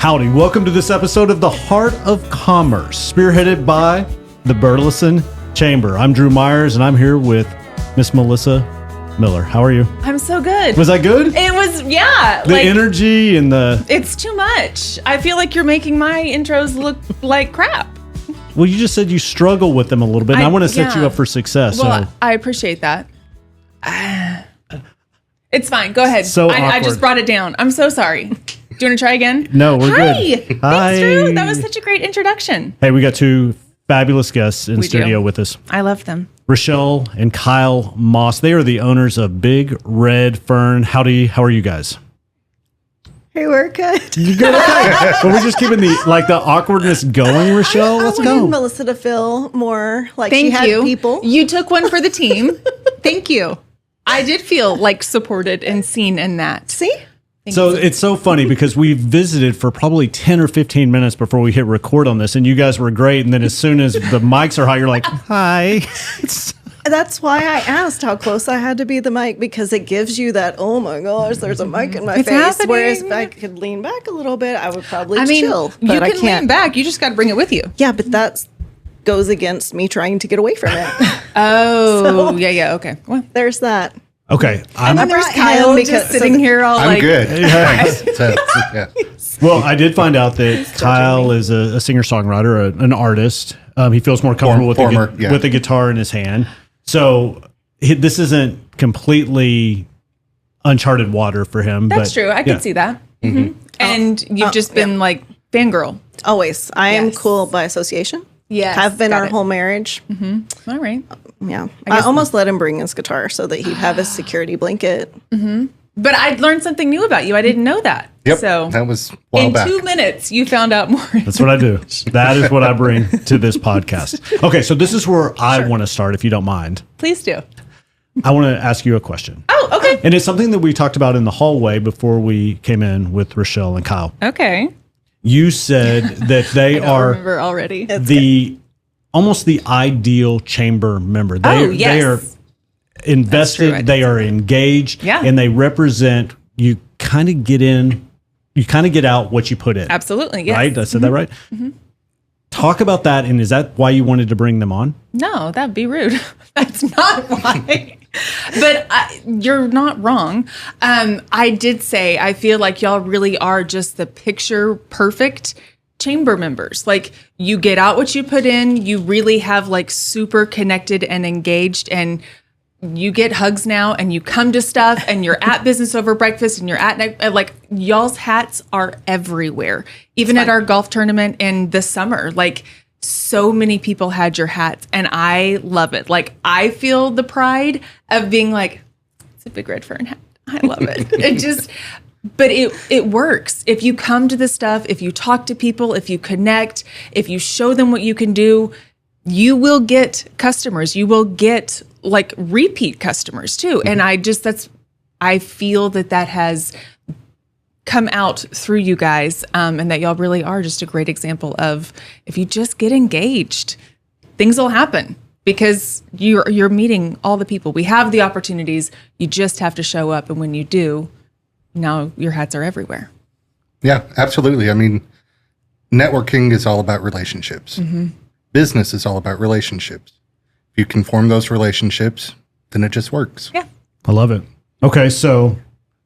Howdy, welcome to this episode of The Heart of Commerce, spearheaded by the Burleson Chamber. I'm Drew Myers, and I'm here with Miss Melissa Miller. How are you? I'm so good. Was that good? It was, yeah. The energy and the... It's too much. I feel like you're making my intros look like crap. Well, you just said you struggle with them a little bit, and I want to set you up for success. Well, so. I appreciate that. It's fine. Go ahead. So I just brought it down. I'm so sorry. Do you want to try again? No, we're Hi. good. Thanks, Drew. That was such a great introduction. Hey, we got two fabulous guests in studio with us. I love them. Rashel and Kyle Moss. They are the owners of Big Red Fern. Howdy. How are you guys? Hey, we're good. You good? Okay. Well, we're just keeping the awkwardness going, Rashel. Let's I go. wanted Melissa to feel more like she Thank had you. people. You took one for the team. Thank you. I did feel like supported and seen in that. See? So it's so funny because we visited for probably 10 or 15 minutes before we hit record on this, and you guys were great. And then as soon as the mics are hot, you're like, hi. That's why I asked how close I had to be the mic, because it gives you that, oh my gosh, there's a mic in my It's face. happening. Whereas if I could lean back a little bit, I would probably chill. You But I can can't. lean back. You just got to bring it with you. Yeah, but that goes against me trying to get away from it. Oh, yeah. Okay. Well, There's that. Okay. I brought there's him Kyle because- just sitting here all I'm like, good. Thanks. Yeah. Well, I did find out that Kyle is a singer-songwriter, an artist. He feels more comfortable with the guitar in his hand. So this isn't completely uncharted water for him. That's true. I can see that. Mm-hmm. And you've just been like fangirl. Always. I am Yes. cool by association. Yes, Have been got our it. whole marriage. All right. Yeah. I almost let him bring his guitar so that he'd have his security blanket. But I learned something new about you. I didn't know that. Yep. So That was a while in back. 2 minutes, you found out more. That's what I do. That is what I bring to this podcast. Okay, so this is where I want to start, if you don't mind. Please do. I want to ask you a question. Oh, okay. And it's something that we talked about in the hallway before we came in with Rashel and Kyle. Okay. You said that they I are remember already. almost the ideal chamber member. They yes. are invested, I did they are engaged, Yeah. and they represent, you kind of get out what you put in. Absolutely. Yes. Right? I said that right? Talk about that, and is that why you wanted to bring them on? No, that'd be rude. That's not why. But you're not wrong. I did say I feel like y'all really are just the picture perfect chamber members. Like, you get out what you put in. You really have like super connected and engaged, and you get hugs now, and you come to stuff, and you're at business over breakfast, and you're at night. Like, y'all's hats are everywhere. Even at our golf tournament in the summer, like, so many people had your hats, and I love it. Like, I feel the pride of being like, it's a Big Red Fern hat. I love it. But it works. If you come to the stuff, if you talk to people, if you connect, if you show them what you can do, you will get customers. You will get like repeat customers too. And I feel that has come out through you guys, and that y'all really are just a great example of, if you just get engaged, things will happen, because you're meeting all the people. We have the opportunities. You just have to show up. And when you do, now your hats are everywhere. Yeah, absolutely. I mean, networking is all about relationships. Business is all about relationships. If you can form those relationships, then it just works. Yeah. I love it. Okay, so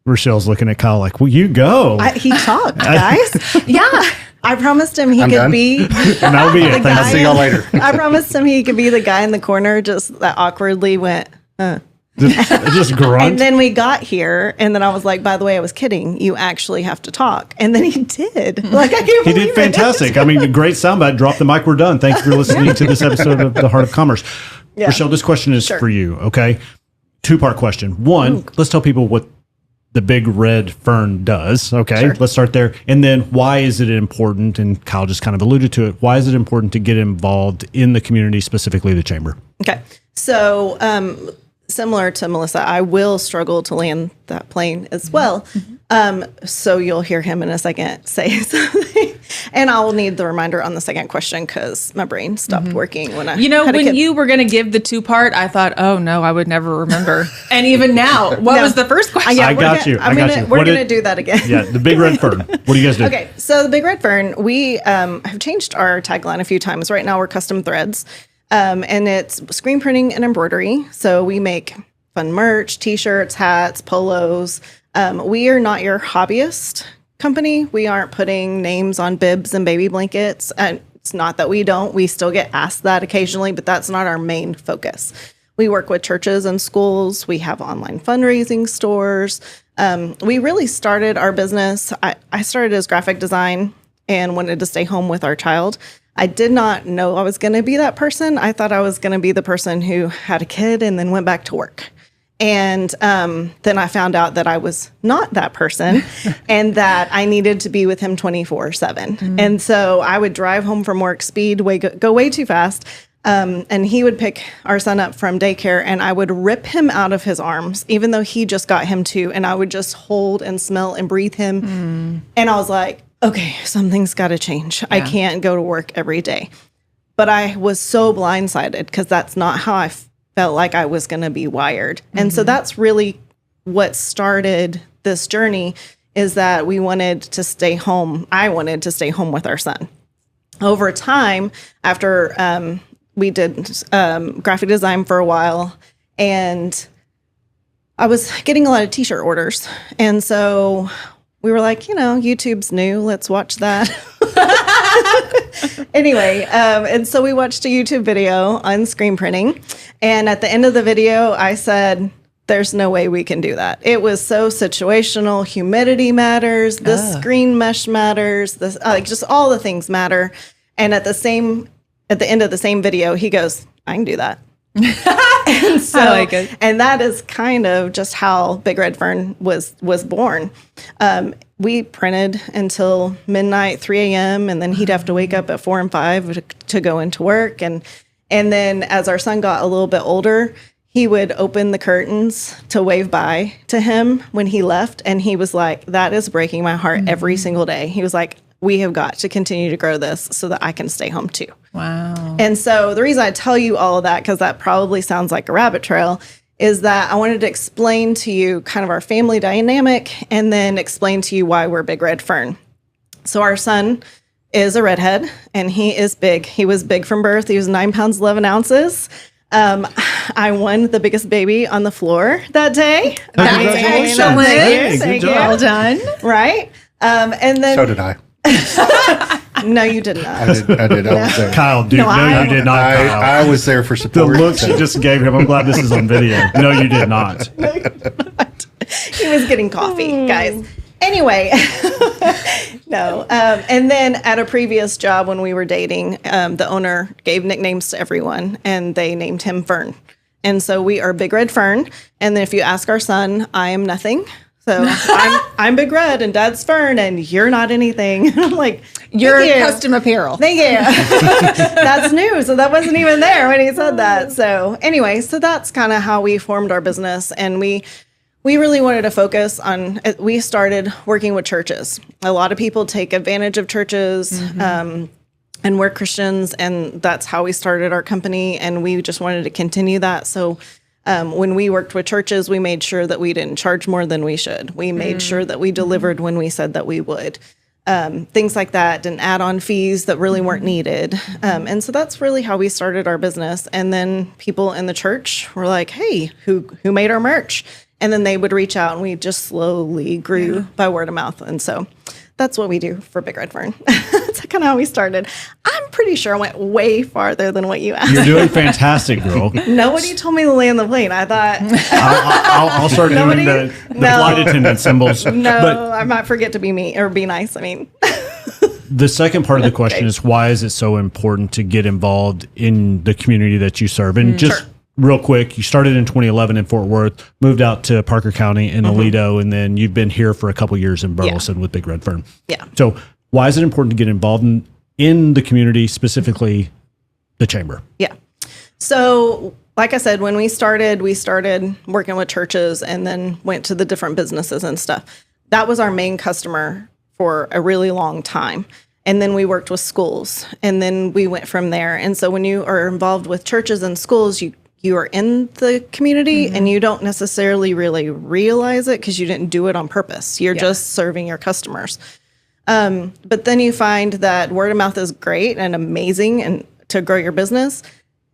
Rochelle's looking at Kyle like, well, you go. He talked, guys. Yeah. I promised him he I'm could done. be And that'll be it. guy I'll see y'all later. I promised him he could be the guy in the corner just that awkwardly went, Just grunt. And then we got here, and then I was like, by the way, I was kidding. You actually have to talk. And then he did. Like, I can't He believe did fantastic. I mean, great soundbite. Drop the mic. We're done. Thanks for listening to this episode of The Heart of Commerce. Yeah. Rashel, this question is for you, okay? Two-part question. One, let's tell people what the Big Red Fern does, okay? Sure. Let's start there. And then why is it important, and Kyle just kind of alluded to it, why is it important to get involved in the community, specifically the chamber? Okay. So similar to Melissa, I will struggle to land that plane as well. So you'll hear him in a second say something. And I'll need the reminder on the second question because my brain stopped working when I when you were going to give the 2-part, I thought, oh no, I would never remember. And even now, what was the first question? I got you. We're going to do that again. Yeah, the Big Red Fern. What do you guys do? Okay, so the Big Red Fern, we have changed our tagline a few times. Right now we're custom threads. And it's screen printing and embroidery. So we make fun merch, t-shirts, hats, polos. We are not your hobbyist company. We aren't putting names on bibs and baby blankets. And it's not that we don't. We still get asked that occasionally, but that's not our main focus. We work with churches and schools. We have online fundraising stores. We really started our business. I started as graphic design and wanted to stay home with our child. I did not know I was going to be that person. I thought I was going to be the person who had a kid and then went back to work. And then I found out that I was not that person and that I needed to be with him 24/7. And so I would drive home from work, go way too fast. And he would pick our son up from daycare and I would rip him out of his arms, even though he just got him too. And I would just hold and smell and breathe him. And I was like, okay, something's got to change. Yeah. I can't go to work every day. But I was so blindsided because that's not how I felt like I was going to be wired. And so that's really what started this journey, is that we wanted to stay home. I wanted to stay home with our son. Over time, after we did graphic design for a while, and I was getting a lot of t-shirt orders. And so we were like, YouTube's new. Let's watch that. Anyway, and so we watched a YouTube video on screen printing. And at the end of the video, I said, there's no way we can do that. It was so situational. Humidity matters. The screen mesh matters. This, just all the things matter. And at the end of the same video, he goes, I can do that. And so, I like it. And that is kind of just how Big Red Fern was born. We printed until midnight, 3 a.m., and then he'd have to wake up at 4 and 5 to go into work. And then as our son got a little bit older, he would open the curtains to wave bye to him when he left. And he was like, that is breaking my heart every single day. He was like, we have got to continue to grow this so that I can stay home too. Wow. And so the reason I tell you all of that, because that probably sounds like a rabbit trail, is that I wanted to explain to you kind of our family dynamic and then explain to you why we're Big Red Fern. So our son is a redhead and he is big. He was big from birth. He was 9 pounds, 11 ounces. I won the biggest baby on the floor that day. That's excellent. Thank you. Well done. Right. And then so did I. No, you did not. I did. I was there. Kyle, dude, no, you did not. I was there for The support. looks you just gave him. I'm glad this is on video. No, you did not. He was getting coffee, guys. Anyway, no. And then at a previous job when we were dating, the owner gave nicknames to everyone, and they named him Fern. And so we are Big Red Fern. And then if you ask our son, I am nothing. So I'm Big Red and Dad's Fern and you're not anything. I'm like, you're custom apparel. Thank you. That's new. So that wasn't even there when he said that. So anyway, so that's kind of how we formed our business. And we really wanted to focus on, we started working with churches. A lot of people take advantage of churches and we're Christians. And that's how we started our company. And we just wanted to continue that. So when we worked with churches, we made sure that we didn't charge more than we should. We made sure that we delivered when we said that we would. Things like that, and add-on fees that really weren't needed. And so that's really how we started our business. And then people in the church were like, hey, who made our merch? And then they would reach out, and we just slowly grew by word of mouth. And so that's what we do for Big Red Fern. That's kind of how we started. I'm pretty sure I went way farther than what you asked. You're doing fantastic, girl. Nobody told me to land the plane. I thought I'll start doing the flight attendant symbols. No, but I might forget to be mean or be nice. I mean, the second part of the question is, why is it so important to get involved in the community that you serve? And just real quick, you started in 2011 in Fort Worth, moved out to Parker County in Aledo, and then you've been here for a couple years in Burleson with Big Red Fern. Yeah. So why is it important to get involved in the community, specifically the chamber? Yeah. So like I said, when we started working with churches and then went to the different businesses and stuff. That was our main customer for a really long time. And then we worked with schools, and then we went from there. And so when you are involved with churches and schools, you are in the community and you don't necessarily really realize it because you didn't do it on purpose. You're just serving your customers. But then you find that word of mouth is great and amazing and to grow your business.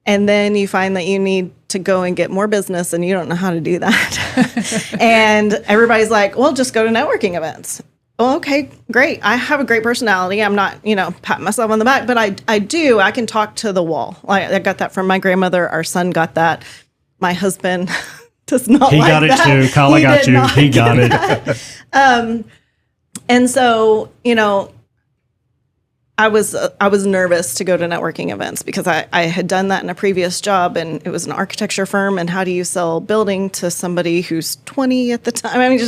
And then you find that you need to go and get more business and you don't know how to do that. And everybody's like, well, just go to networking events. Well, okay, great. I have a great personality. I'm not, patting myself on the back, but I can talk to the wall. I got that from my grandmother. Our son got that. My husband does not like that. He got it too. Kyle, I got you. He got it. And so, I was nervous to go to networking events because I had done that in a previous job, and it was an architecture firm. And how do you sell building to somebody who's 20 at the time? I mean,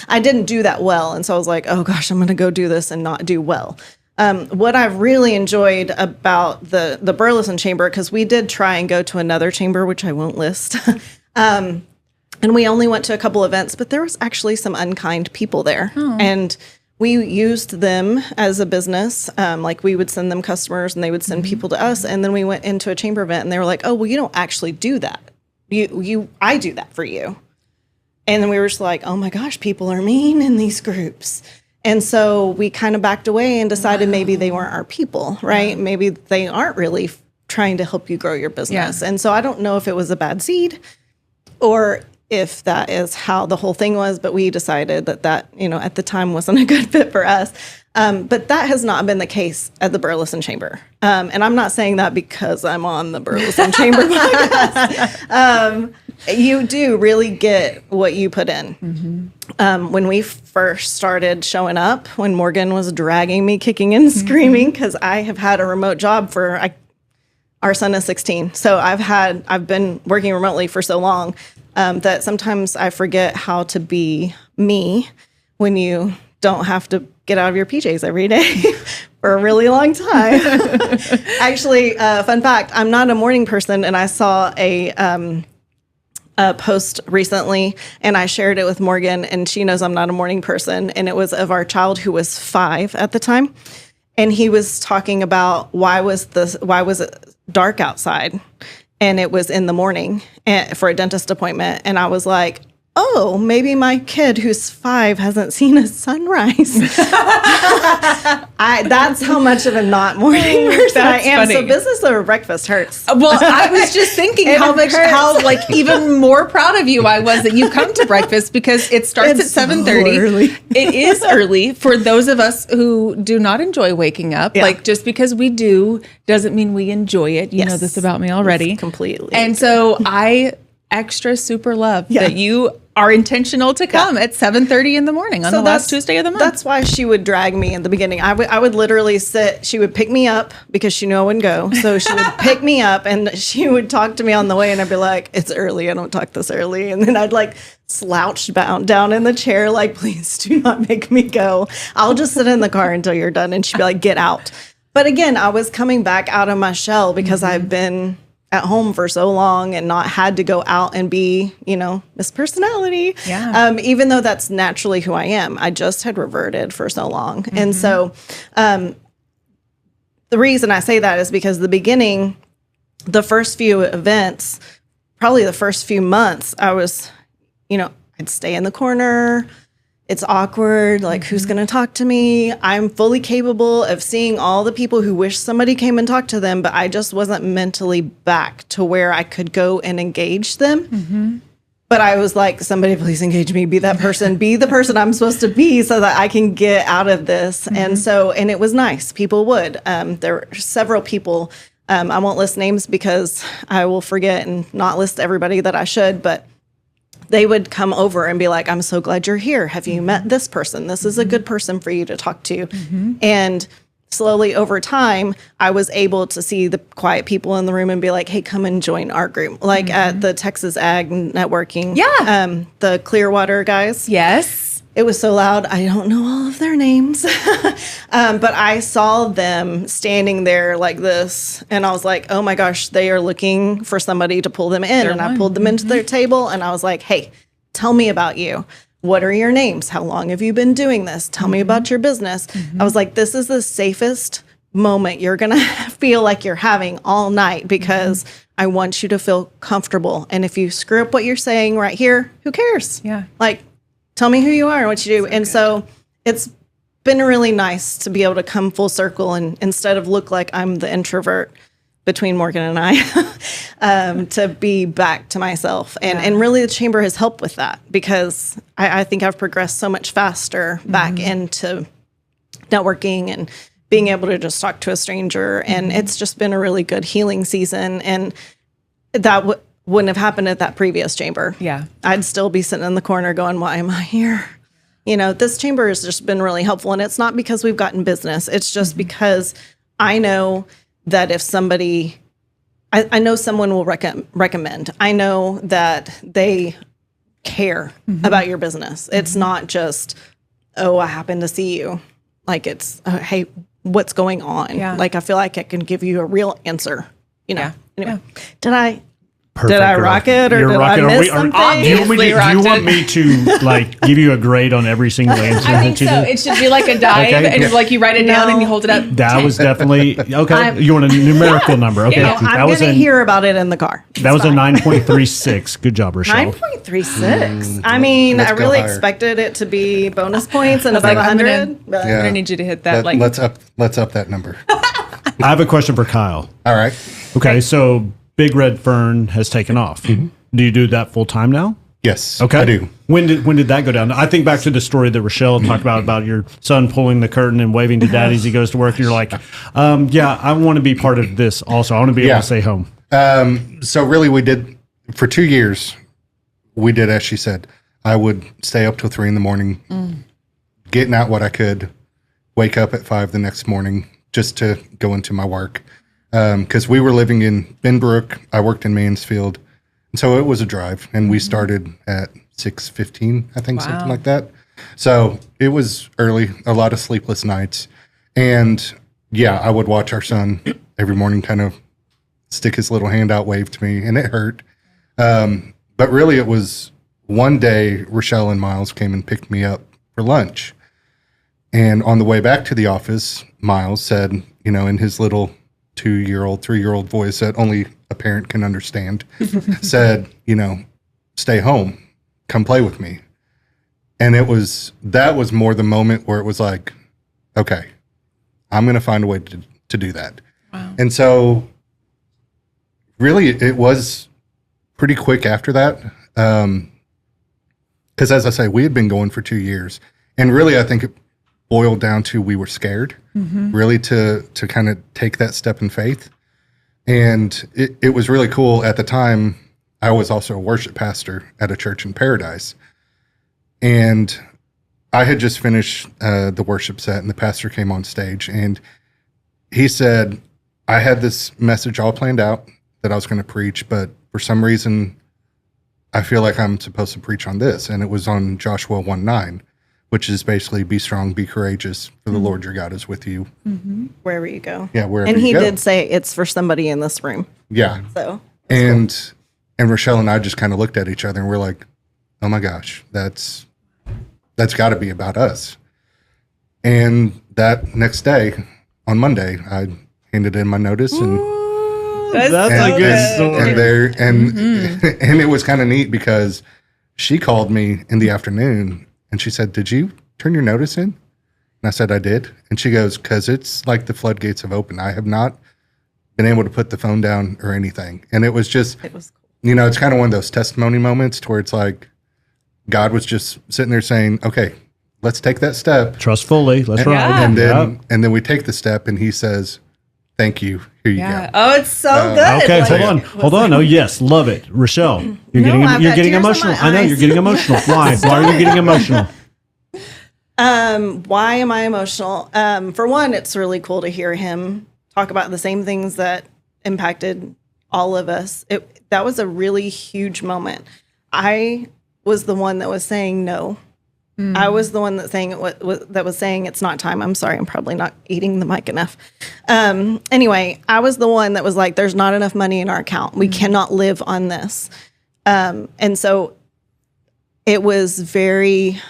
I didn't do that well. And so I was like, oh gosh, I'm going to go do this and not do well. What I've really enjoyed about the Burleson Chamber, because we did try and go to another chamber, which I won't list. And we only went to a couple events, but there was actually some unkind people there. Oh. And we used them as a business. Like we would send them customers and they would send people to us. And then we went into a chamber event and they were like, oh, well, you don't actually do that. I do that for you. And then we were just like, oh my gosh, people are mean in these groups. And so we kind of backed away and decided maybe they weren't our people, right? Yeah. Maybe they aren't really trying to help you grow your business. Yeah. And so I don't know if it was a bad seed or if that is how the whole thing was, but we decided that at the time wasn't a good fit for us. But that has not been the case at the Burleson Chamber. And I'm not saying that because I'm on the Burleson Chamber podcast. You do really get what you put in. Mm-hmm. When we first started showing up, when Morgan was dragging me kicking and screaming, because I have had a remote job our son is 16. So I've been working remotely for so long that sometimes I forget how to be me when you don't have to get out of your PJs every day for a really long time. Actually, fun fact, I'm not a morning person, and I saw a post recently, and I shared it with Morgan, and she knows I'm not a morning person, and it was of our child who was 5 at the time. And he was talking about why was it dark outside, and it was in the morning for a dentist appointment. And I was like, oh, maybe my kid who's 5 hasn't seen a sunrise. That's how much of a not morning person I am. Funny. So business over breakfast hurts. Well, I was just thinking how even more proud of you I was that you come to breakfast, because it starts at 7:30. So it is early for those of us who do not enjoy waking up. Yeah. Like, just because we do doesn't mean we enjoy it. You know this about me already. Yes, completely. And so I extra super love that you are intentional to come at 7:30 in the morning on the last Tuesday of the month. That's why she would drag me in the beginning. I would literally sit. She would pick me up because she knew I wouldn't go. So she would pick me up and she would talk to me on the way, and I'd be like, it's early. I don't talk this early. And then I'd slouch down in the chair, like, please do not make me go. I'll just sit in the car until you're done. And she'd be like, get out. But again, I was coming back out of my shell because I've been at home for so long and not had to go out and be, Miss Personality. Yeah. Even though that's naturally who I am, I just had reverted for so long. Mm-hmm. And so the reason I say that is because the beginning, the first few events, probably the first few months, I was, I'd stay in the corner. It's awkward. Like, who's going to talk to me? I'm fully capable of seeing all the people who wish somebody came and talked to them, but I just wasn't mentally back to where I could go and engage them. Mm-hmm. But I was like, somebody please engage me. Be that person. Be the person I'm supposed to be so that I can get out of this. Mm-hmm. And it was nice. People would. There were several people. I won't list names because I will forget and not list everybody that I should, but they would come over and be like, I'm so glad you're here. Have you met this person? This is a good person for you to talk to. Mm-hmm. And slowly over time, I was able to see the quiet people in the room and be like, hey, come and join our group. Like at the Texas Ag Networking. Yeah. The Clearwater guys. Yes. It was so loud. I don't know all of their names, but I saw them standing there like this, and I was like, "Oh my gosh, they are looking for somebody to pull them in." And I pulled them into their table, and I was like, "Hey, tell me about you. What are your names? How long have you been doing this? Tell me about your business." I was like, "This is the safest moment you're gonna feel like you're having all night because I want you to feel comfortable. And if you screw up what you're saying right here, who cares? Yeah, like." Tell me who you are and what you do. And so it's been really nice to be able to come full circle and instead of look like I'm the introvert between Morgan and I, to be back to myself. And really the chamber has helped with that because I think I've progressed so much faster back into networking and being able to just talk to a stranger. And it's just been a really good healing season. And that wouldn't have happened at that previous chamber. Yeah. I'd still be sitting in the corner going, why am I here? You know, this chamber has just been really helpful. And it's not because we've gotten business. It's just because I know that if somebody, I know someone will recommend. I know that they care about your business. It's not just, oh, I happen to see you. Like it's, hey, what's going on? Yeah. Like I feel like I can give you a real answer. You know. Yeah. Anyway, did I Perfect, I rock it, or You're did rocking. I miss something? Do you want me to like give you a grade on every single answer? I think so. It should be like a dive, Okay. and like you write it down and you hold it up. That was definitely okay. You want a numerical number? Okay, Yeah. I'm going to hear about it in the car. That was a 9.36. Good job, Rashel. 9.36. I mean, Let's I go really higher. expected it to be bonus points and above like, I'm 100. but I'm gonna need you to hit that. Like, let's up that number. I have a question for Kyle. All right. Okay, so Big Red Fern has taken off. Do you do that full time now? Yes. Okay. I do. When did that go down? I think back to the story that Rashel talked about your son pulling the curtain and waving to dad as he goes to work. And you're like, yeah, I want to be part of this also. I want to be able to stay home. So really we did for 2 years, we did as she said. I would stay up till 3 a.m, getting out what I could, wake up at 5 the next morning just to go into my work. Because we were living in Benbrook. I worked in Mansfield. And so it was a drive, and we started at 6:15, I think, something like that. So it was early, a lot of sleepless nights. And yeah, I would watch our son every morning kind of stick his little hand out, wave to me, and it hurt. But really it was one day, Rashel and Miles came and picked me up for lunch. And on the way back to the office, Miles said, you know, in his little 2-year-old, 3-year-old voice that only a parent can understand, said, you know, stay home, come play with me. And that was more the moment where it was like, okay, I'm going to find a way to do that. Wow. And so really it was pretty quick after that. Because as I say, we had been going for 2 years, and really I think it boiled down to we were scared really to kind of take that step in faith. And it was really cool. At the time, I was also a worship pastor at a church in Paradise. And I had just finished the worship set, and the pastor came on stage, and he said, I had this message all planned out that I was going to preach, but for some reason, I feel like I'm supposed to preach on this. And it was on Joshua 1:9. Which is basically be strong, be courageous, for the Lord your God is with you. wherever you go. Yeah, wherever and you go. he did say it's for somebody in this room. Yeah. So And Rashel and I just kind of looked at each other and we're like, oh my gosh, that's got to be about us. And that next day, on Monday, I handed in my notice and that's a good story. And it was kind of neat because she called me in the afternoon and she said, did you turn your notice in? And I said, I did. And she goes, because it's like the floodgates have opened. I have not been able to put the phone down or anything. And it was cool. You know, it's kind of one of those testimony moments to where it's like God was just sitting there saying, okay, let's take that step. Trust fully. Let's ride. And then we take the step and he says, thank you. Here you go. Oh, it's so good. Okay, hold on. Oh, yes, love it, Rashel. You're getting emotional. I know you're getting emotional. Why? Why are you getting emotional? Why am I emotional? For one, it's really cool to hear him talk about the same things that impacted all of us. That was a really huge moment. I was the one that was saying no I was the one that was saying it's not time. I'm sorry, I'm probably not eating the mic enough. Anyway, I was the one that was like, there's not enough money in our account. We cannot live on this. And so it was very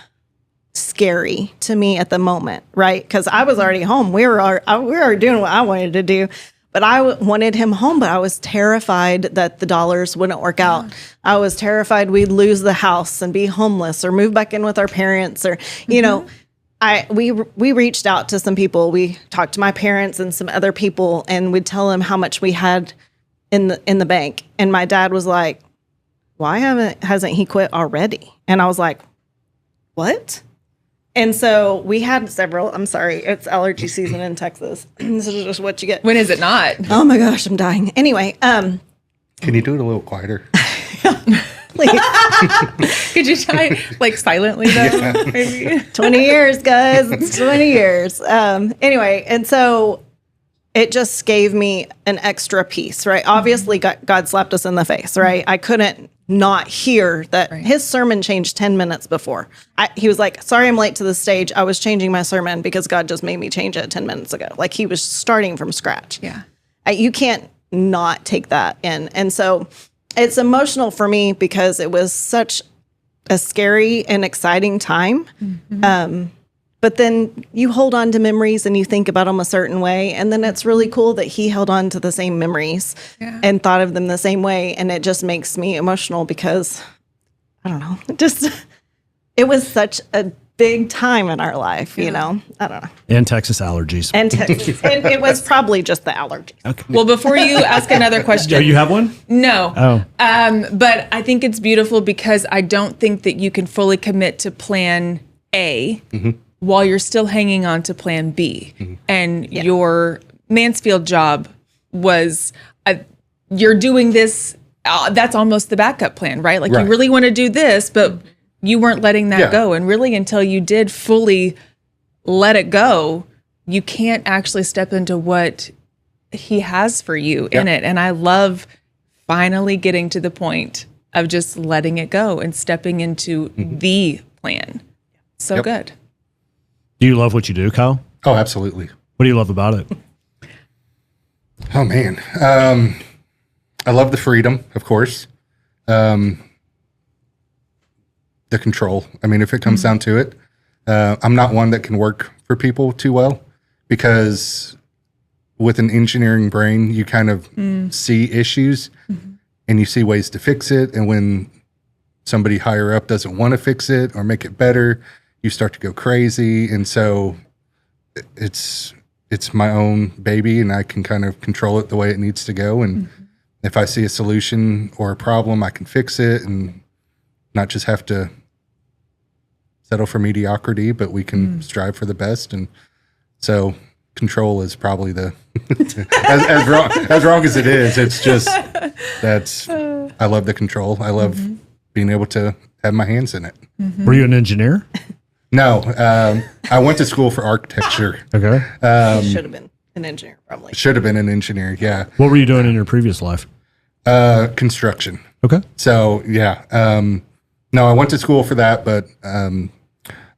scary to me at the moment, right? Because I was already home. We were already doing what I wanted to do. But I wanted him home, but I was terrified that the dollars wouldn't work out. I was terrified we'd lose the house and be homeless or move back in with our parents or, you know, we reached out to some people. We talked to my parents and some other people and we'd tell them how much we had in the bank. And my dad was like, why hasn't he quit already? And I was like, what? And so we had several. I'm sorry, it's allergy season in Texas. This is just what you get. When is it not? Oh my gosh, I'm dying. Anyway, can you do it a little quieter? please. Could you try like silently though? Maybe 20 years, guys. It's 20 years. Anyway, and so it just gave me an extra piece, right? Obviously, God slapped us in the face, right? I couldn't not hear that his sermon changed 10 minutes before. He was like, sorry, I'm late to the stage. I was changing my sermon because God just made me change it 10 minutes ago. Like he was starting from scratch. Yeah. You can't not take that in. And so it's emotional for me because it was such a scary and exciting time. But then you hold on to memories and you think about them a certain way. And then it's really cool that he held on to the same memories and thought of them the same way. And it just makes me emotional because, I don't know, it was such a big time in our life, you know? I don't know. And Texas allergies. And Texas. And it was probably just the allergies. Okay. Well, before you ask another question. Oh, you have one? No. Oh. But I think it's beautiful because I don't think that you can fully commit to plan A while you're still hanging on to plan B. And your Mansfield job was, you're doing this, that's almost the backup plan, right? Like you really want to do this, but you weren't letting that go. And really until you did fully let it go, you can't actually step into what he has for you in it. And I love finally getting to the point of just letting it go and stepping into the plan. So good. Do you love what you do, Kyle? Oh, absolutely. What do you love about it? Oh, man. I love the freedom, of course. The control. I mean, if it comes down to it, I'm not one that can work for people too well because with an engineering brain, you kind of see issues and you see ways to fix it. And when somebody higher up doesn't want to fix it or make it better, you start to go crazy. And so it's my own baby and I can kind of control it the way it needs to go. And if I see a solution or a problem, I can fix it and not just have to settle for mediocrity, but we can strive for the best. And so control is probably the, as wrong as it is, it's just, I love the control. I love being able to have my hands in it. Were you an engineer? No, I went to school for architecture. Okay. Should have been an engineer, probably. Should have been an engineer, yeah. What were you doing in your previous life? Construction. Okay. So, yeah. No, I went to school for that, but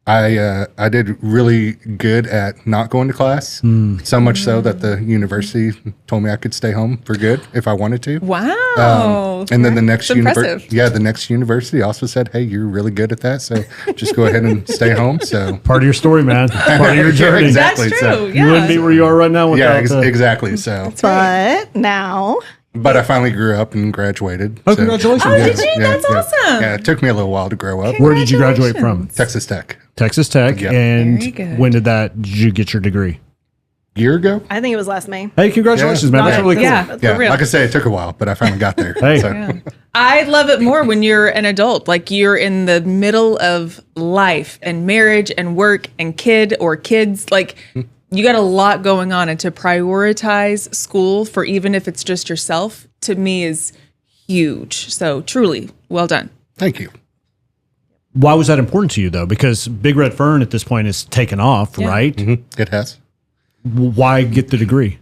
I did really good at not going to class. So much so that the university told me I could stay home for good if I wanted to. Wow. And then the next impressive. the next university also said, "Hey, you're really good at that, so just go ahead and stay home." So part of your story, man. Part of your journey. Exactly. That's true. So, you wouldn't be where you are right now without exactly. So, But now, but I finally grew up and graduated. Oh, congratulations! Oh, did you? That's awesome. Yeah, it took me a little while to grow up. Where did you graduate from? Texas Tech. Texas Tech. Yep. And Very good. when did you get your degree? Year ago. I think it was last May. Hey, congratulations, man. That's really cool. Yeah. Yeah, For real. like I say, it took a while, but I finally got there. Hey. So. I love it more when you're an adult, like you're in the middle of life and marriage and work and kids. Like you got a lot going on, and to prioritize school for even if it's just yourself, to me is huge. So truly, well done. Thank you. Why was that important to you, though? Because Big Red Fern at this point is taken off, right? It has. Why get the degree?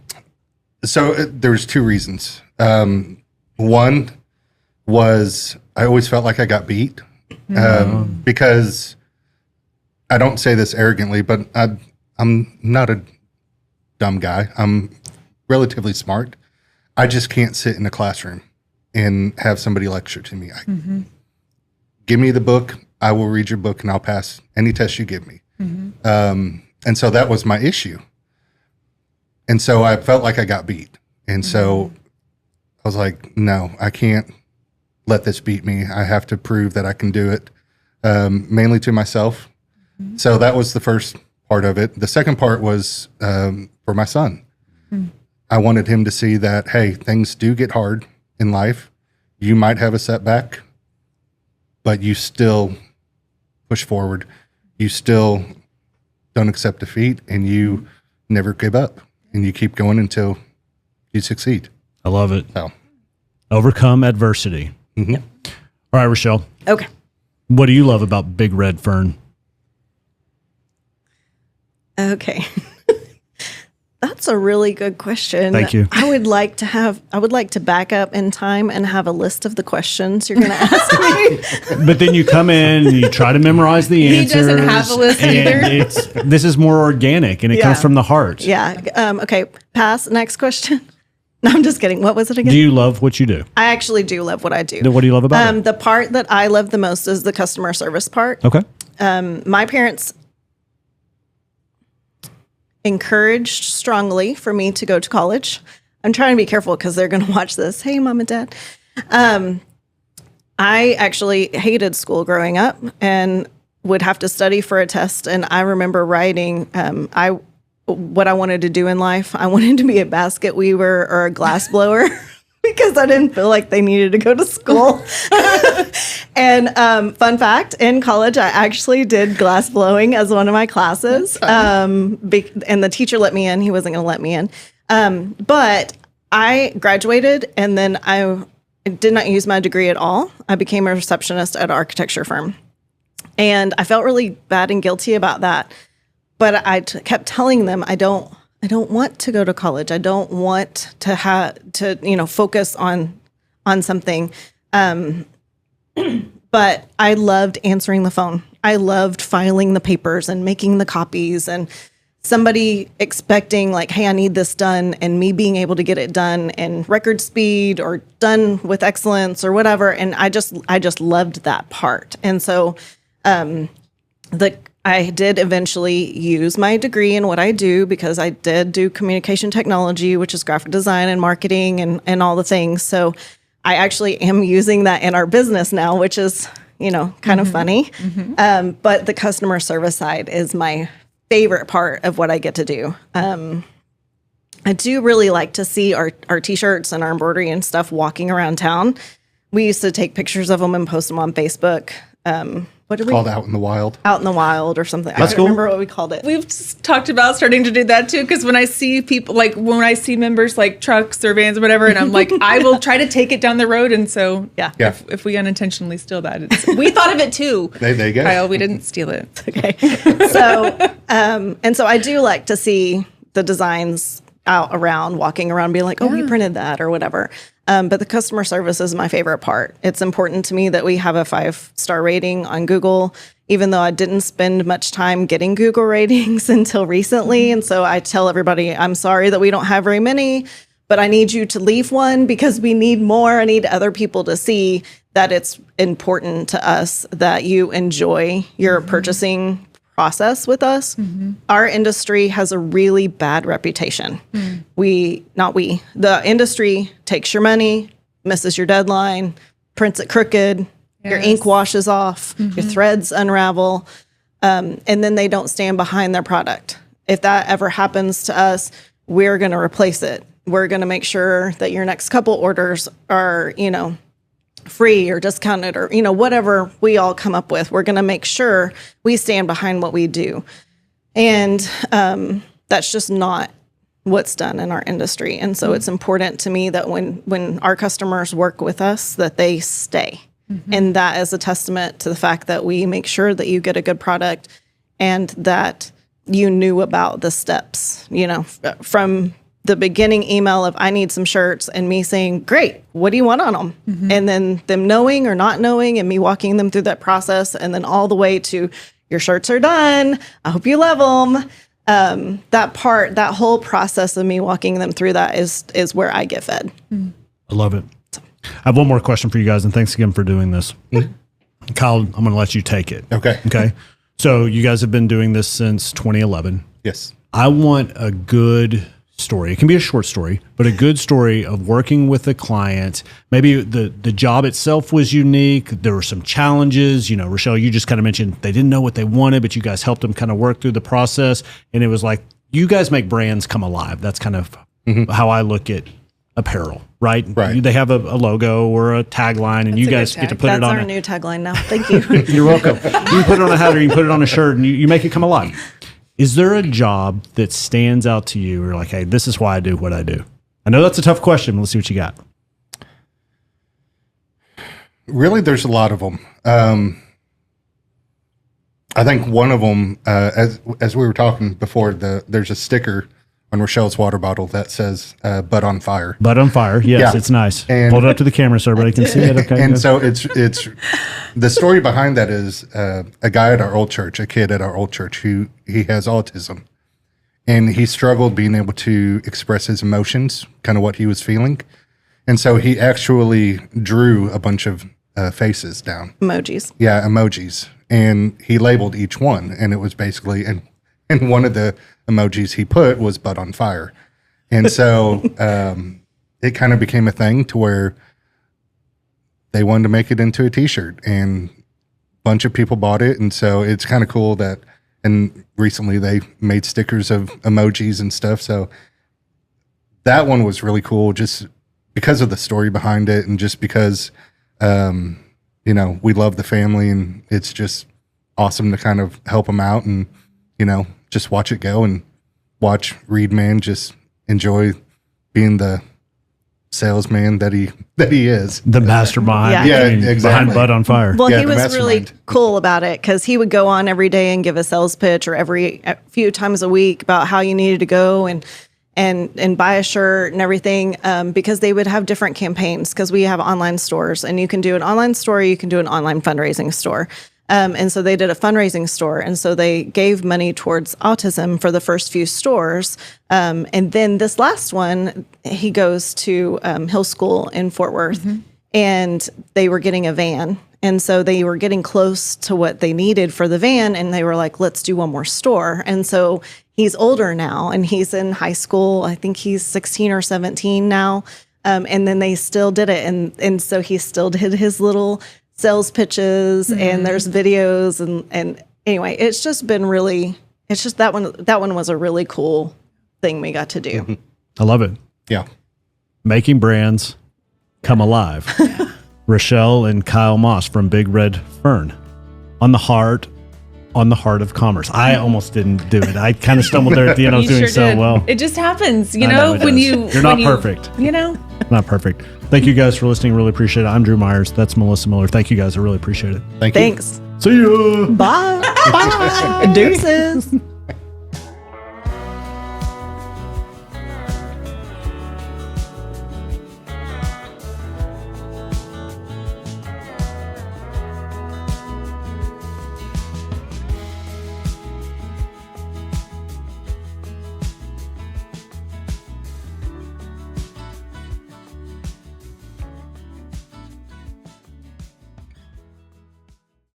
So there's two reasons. One was I always felt like I got beat because I don't say this arrogantly, but I'm not a dumb guy. I'm relatively smart. I just can't sit in a classroom and have somebody lecture to me. Give me the book. I will read your book and I'll pass any test you give me. And so that was my issue. And so I felt like I got beat. And so I was like, no, I can't let this beat me. I have to prove that I can do it, mainly to myself. So that was the first part of it. The second part was for my son. I wanted him to see that, hey, things do get hard in life. You might have a setback, but you still push forward. You still don't accept defeat, and you never give up, and you keep going until you succeed. I love it. So, overcome adversity. All right, Rashel. Okay. What do you love about Big Red Fern? Okay. That's a really good question. Thank you. I would like to back up in time and have a list of the questions you're going to ask me. But then you come in and you try to memorize the answers. He doesn't have a list either. This is more organic and it comes from the heart. Yeah. Okay. Pass. Next question. No, I'm just kidding. What was it again? Do you love what you do? I actually do love what I do. What do you love about it? The part that I love the most is the customer service part. Okay. My parents encouraged strongly for me to go to college. I'm trying to be careful because they're going to watch this. Hey, Mom and Dad. I actually hated school growing up and would have to study for a test. And I remember writing what I wanted to do in life. I wanted to be a basket weaver or a glass blower because I didn't feel like they needed to go to school. And fun fact, in college, I actually did glass blowing as one of my classes. And the teacher let me in. He wasn't going to let me in. But I graduated, and then I did not use my degree at all. I became a receptionist at an architecture firm. And I felt really bad and guilty about that. But I kept telling them, I don't want to go to college. I don't want to focus on something. But I loved answering the phone. I loved filing the papers and making the copies, and somebody expecting like, hey, I need this done, and me being able to get it done in record speed or done with excellence or whatever. And I just loved that part. And so I did eventually use my degree in what I do, because I did do communication technology, which is graphic design and marketing and all the things. So I actually am using that in our business now, which is, kind of funny. But the customer service side is my favorite part of what I get to do. I do really like to see our T-shirts and our embroidery and stuff walking around town. We used to take pictures of them and post them on Facebook. What did we called Out in the Wild? Out in the Wild or something. That's I cool. don't remember what we called it. We've talked about starting to do that too, because when I see people, like when I see members like trucks or vans or whatever, and I'm like, I will try to take it down the road. And so, Yeah. if we unintentionally steal that, we thought of it too. There you go. Kyle, we didn't steal it. Okay. So, and so I do like to see the designs out around, walking around, being like, oh, we printed that or whatever. But the customer service is my favorite part. It's important to me that we have a 5-star rating on Google, even though I didn't spend much time getting Google ratings until recently. And so I tell everybody, I'm sorry that we don't have very many, but I need you to leave one because we need more. I need other people to see that it's important to us that you enjoy your purchasing process with us. Our industry has a really bad reputation. The industry takes your money, misses your deadline, prints it crooked, your ink washes off, your threads unravel, and then they don't stand behind their product. If that ever happens to us, we're going to replace it. We're going to make sure that your next couple orders are, free or discounted or, whatever we all come up with. We're going to make sure we stand behind what we do. And that's just not what's done in our industry. And so it's important to me that when our customers work with us, that they stay. And that is a testament to the fact that we make sure that you get a good product and that you knew about the steps, from the beginning email of I need some shirts and me saying, great, what do you want on them? And then them knowing or not knowing and me walking them through that process. And then all the way to your shirts are done. I hope you love them. That whole process of me walking them through that is where I get fed. I love it. I have one more question for you guys, and thanks again for doing this. Kyle, I'm going to let you take it. Okay. So you guys have been doing this since 2011. Yes. I want a good story. It can be a short story, but a good story of working with a client. Maybe the job itself was unique. There were some challenges. You know, Rashel, you just kind of mentioned they didn't know what they wanted, but you guys helped them kind of work through the process. And it was like, you guys make brands come alive. That's kind of how I look at apparel, right? They have a logo or a tagline, and you guys get to put it on. That's our new tagline now. Thank you. You're welcome. You can put it on a hat or you can put it on a shirt, and you make it come alive. Is there a job that stands out to you or like, hey, this is why I do what I do? I know that's a tough question, but let's see what you got. Really, there's a lot of them. I think one of them, as we were talking before, there's a sticker on Rachel's water bottle that says "Butt on Fire." Butt on Fire. Yes, it's nice. And hold it up to the camera so everybody can see it. Okay. And so it's the story behind that is a guy at our old church, a kid at our old church who he has autism, and he struggled being able to express his emotions, kind of what he was feeling, and so he actually drew a bunch of faces down, emojis. Yeah, emojis, and he labeled each one, and it was basically and one of the emojis he put was "Butt on Fire," and so it kind of became a thing to where they wanted to make it into a T-shirt, and a bunch of people bought it, and so it's kind of cool that. And recently they made stickers of emojis and stuff, so that one was really cool, just because of the story behind it, and just because we love the family, and it's just awesome to kind of help them out, and just watch it go and watch Reed Man just enjoy being the salesman that he is. The mastermind. Yeah, exactly. Behind Butt on Fire. Well, he was really cool about it because he would go on every day and give a sales pitch or a few times a week about how you needed to go and buy a shirt and everything because they would have different campaigns because we have online stores and you can do an online store, you can do an online fundraising store. And so they did a fundraising store. And so they gave money towards autism for the first few stores. And then this last one, he goes to Hill School in Fort Worth, and they were getting a van. And so they were getting close to what they needed for the van. And they were like, let's do one more store. And so he's older now and he's in high school. I think he's 16 or 17 now. And then they still did it. And so he still did his little sales pitches and there's videos and anyway, it's just been really, it's just that one was a really cool thing we got to do. I love it. Yeah. Making brands come alive. Rashel and Kyle Moss from Big Red Fern on the heart of commerce. I almost didn't do it. I kind of stumbled there at the end. I was doing so well. It just happens, you're not perfect. Not perfect. Thank you guys for listening. Really appreciate it. I'm Drew Myers. That's Melissa Miller. Thank you guys. I really appreciate it. Thanks. You. See you. Bye. Bye. Deuces.